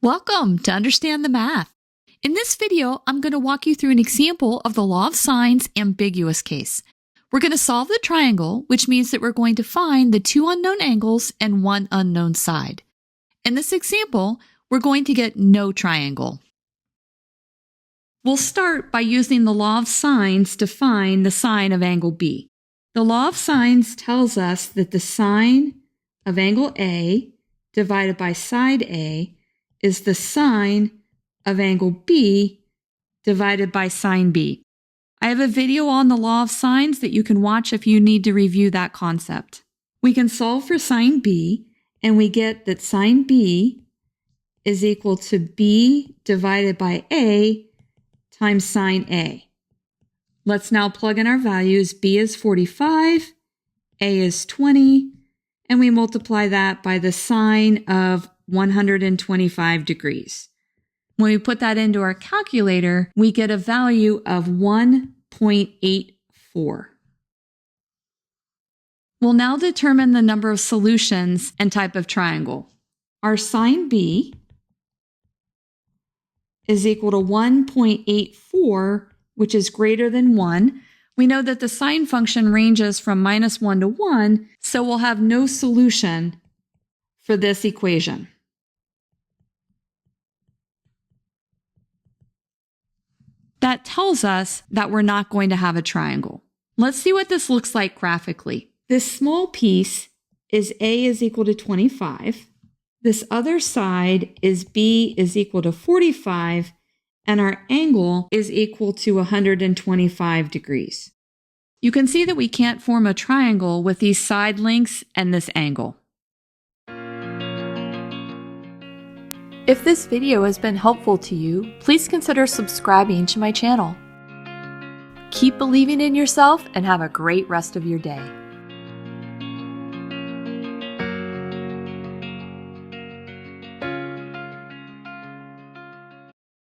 Welcome to Understand the Math. In this video, I'm going to walk you through an example of the law of sines ambiguous case. We're going to solve the triangle, which means that we're going to find the two unknown angles and one unknown side. In this example, we're going to get no triangle. We'll start by using the law of sines to find the sine of angle B. The law of sines tells us that the sine of angle A divided by side A is the sine of angle B divided by sine B. I have a video on the law of sines that you can watch if you need to review that concept. We can solve for sine B, and we get that sine B is equal to B divided by A times sine A. Let's now plug in our values. B is 45, A is 20, and we multiply that by the sine of 125 degrees. When we put that into our calculator, we get a value of 1.84. We'll now determine the number of solutions and type of triangle. Our sine B is equal to 1.84, which is greater than 1. We know that the sine function ranges from -1 to 1, so we'll have no solution for this equation. That tells us that we're not going to have a triangle. Let's see what this looks like graphically. This small piece is A is equal to 25. This other side is B is equal to 45, and our angle is equal to 125 degrees. You can see that we can't form a triangle with these side lengths and this angle. If this video has been helpful to you, please consider subscribing to my channel. Keep believing in yourself and have a great rest of your day.